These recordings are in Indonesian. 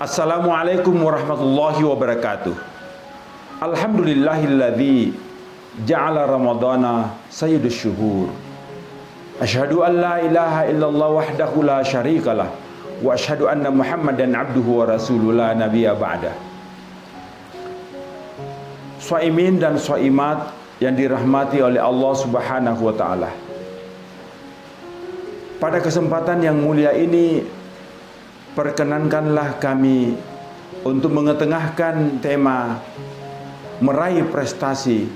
Assalamualaikum warahmatullahi wabarakatuh. Alhamdulillahilladzi ja'ala ramadana sayyidus syuhur. Asyhadu an la ilaha illallah wahdahu la syarikalah wa asyhadu anna Muhammadan abduhu wa rasuluhu la nabiyya ba'dah. Shaimin dan shaimat yang dirahmati oleh Allah Subhanahu wa taala. Pada kesempatan yang mulia ini, perkenankanlah kami untuk mengetengahkan tema meraih prestasi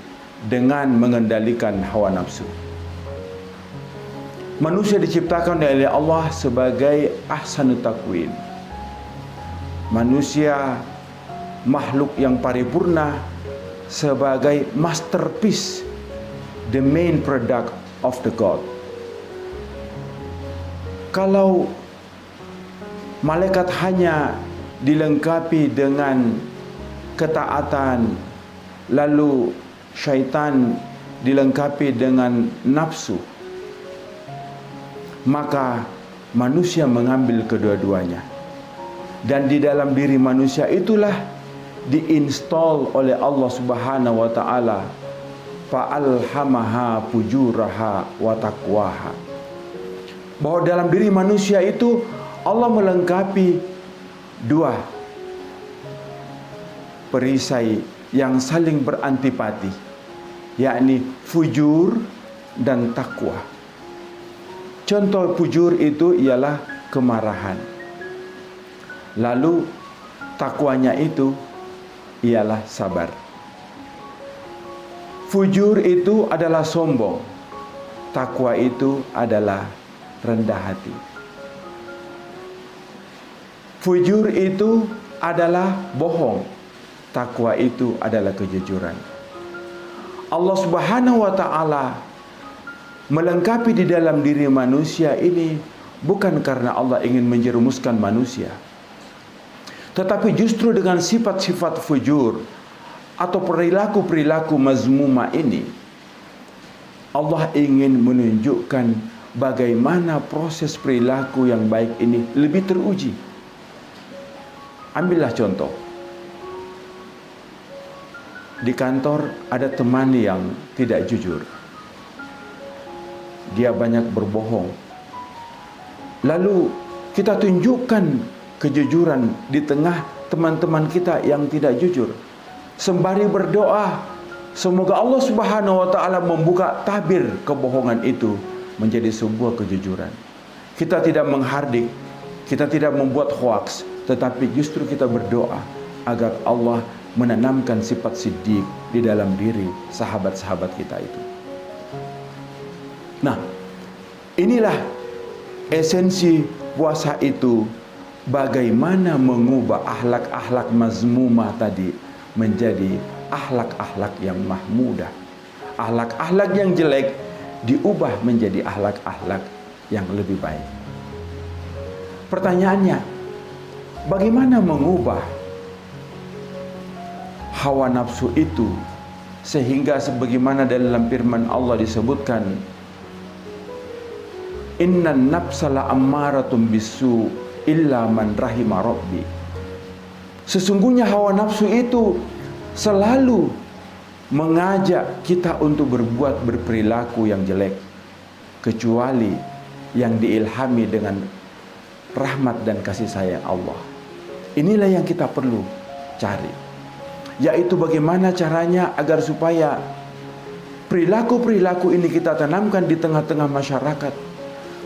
dengan mengendalikan hawa nafsu. Manusia diciptakan oleh Allah sebagai ahsanut takwin. Manusia makhluk yang paripurna sebagai masterpiece, the main product of the God. Kalau malaikat hanya dilengkapi dengan ketaatan, lalu syaitan dilengkapi dengan nafsu, maka manusia mengambil kedua-duanya. Dan di dalam diri manusia itulah diinstal oleh Allah Subhanahu wa taala fa'alhamaha fujuraha wa taqwaha. Bahwa dalam diri manusia itu Allah melengkapi dua perisai yang saling berantipati, yakni fujur dan takwa. Contoh fujur itu ialah kemarahan. Lalu takwanya itu ialah sabar. Fujur itu adalah sombong. Takwa itu adalah rendah hati. Fujur itu adalah bohong. Takwa itu adalah kejujuran. Allah Subhanahu wa taala melengkapi di dalam diri manusia ini bukan karena Allah ingin menjerumuskan manusia, tetapi justru dengan sifat-sifat fujur atau perilaku-perilaku mazmumah ini, Allah ingin menunjukkan bagaimana proses perilaku yang baik ini lebih teruji. Ambillah contoh. Di kantor ada teman yang tidak jujur. Dia banyak berbohong. Lalu kita tunjukkan kejujuran di tengah teman-teman kita yang tidak jujur. Sembari berdoa, semoga Allah Subhanahu wa taala membuka tabir kebohongan itu menjadi sebuah kejujuran. Kita tidak menghardik, kita tidak membuat hoaks, tetapi justru kita berdoa agar Allah menanamkan sifat siddiq di dalam diri sahabat-sahabat kita itu. Nah, inilah esensi puasa itu, bagaimana mengubah akhlak-akhlak mazmumah tadi menjadi akhlak-akhlak yang mahmudah. Akhlak-akhlak yang jelek diubah menjadi akhlak-akhlak yang lebih baik. Pertanyaannya, bagaimana mengubah hawa nafsu itu sehingga sebagaimana dalam firman Allah disebutkan, innan nafsa la'ammaratun bisu illa man rahima rabbi. Sesungguhnya hawa nafsu itu selalu mengajak kita untuk berperilaku yang jelek, kecuali yang diilhami dengan rahmat dan kasih sayang Allah. Inilah yang kita perlu cari, yaitu bagaimana caranya agar supaya perilaku-perilaku ini kita tanamkan di tengah-tengah masyarakat.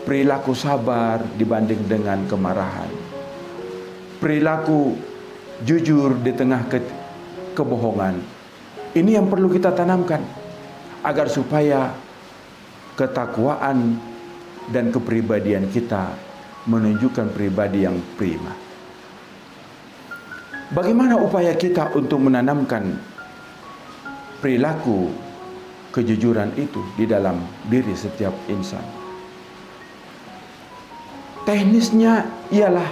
Perilaku sabar dibanding dengan kemarahan, perilaku jujur di tengah kebohongan. Ini yang perlu kita tanamkan agar supaya ketakwaan dan kepribadian kita menunjukkan pribadi yang prima. Bagaimana upaya kita untuk menanamkan perilaku kejujuran itu di dalam diri setiap insan? Teknisnya ialah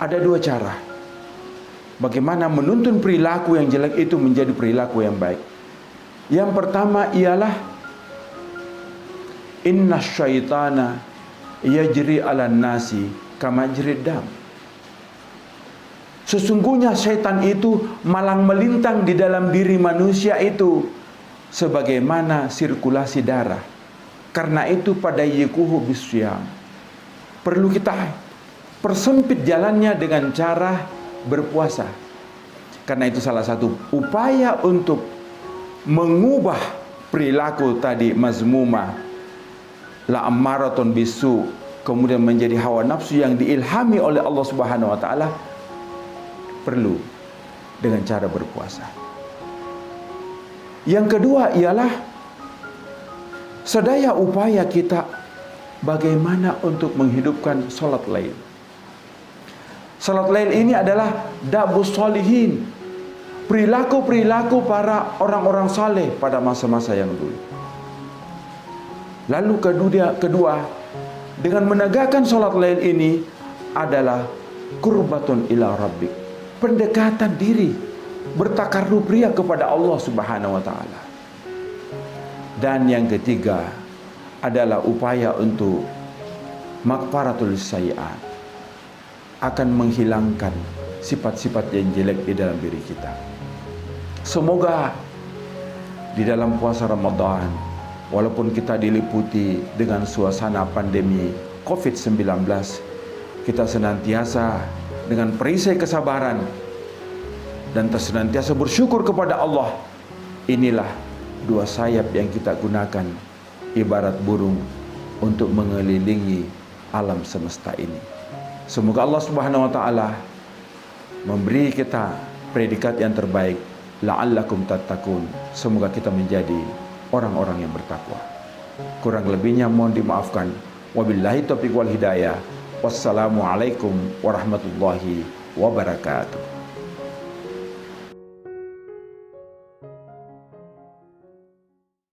ada dua cara. Bagaimana menuntun perilaku yang jelek itu menjadi perilaku yang baik. Yang pertama ialah inna syaitana yajri ala nasi kama jrid dam. Sesungguhnya syaitan itu malang melintang di dalam diri manusia itu sebagaimana sirkulasi darah. Karena itu pada yikuhu bisyam, perlu kita persempit jalannya dengan cara berpuasa. Karena itu salah satu upaya untuk mengubah perilaku tadi mazmumah, la ammaratun bisu, kemudian menjadi hawa nafsu yang diilhami oleh Allah Subhanahu wa taala, perlu dengan cara berpuasa. Yang kedua ialah sedaya upaya kita bagaimana untuk menghidupkan salat lail. Salat lail ini adalah dabus sholihin, perilaku-perilaku para orang-orang saleh pada masa-masa yang dulu. Lalu kedua, dengan menegakkan salat lail ini adalah qurbatun ila rabbik, pendekatan diri, bertakarrub ria kepada Allah Subhanahu wa taala. Dan yang ketiga adalah upaya untuk maghfaratul sayyi'at, akan menghilangkan sifat-sifat yang jelek di dalam diri kita. Semoga di dalam puasa Ramadan, walaupun kita diliputi dengan suasana pandemi COVID-19, kita senantiasa dengan perisai kesabaran dan senantiasa bersyukur kepada Allah. Inilah dua sayap yang kita gunakan ibarat burung untuk mengelilingi alam semesta ini. Semoga Allah Subhanahu wa taala memberi kita predikat yang terbaik, la'allakum tattaqun. Semoga kita menjadi orang-orang yang bertakwa. Kurang lebihnya mohon dimaafkan. Wabillahi taufiq wal hidayah. Wassalamualaikum warahmatullahi wabarakatuh.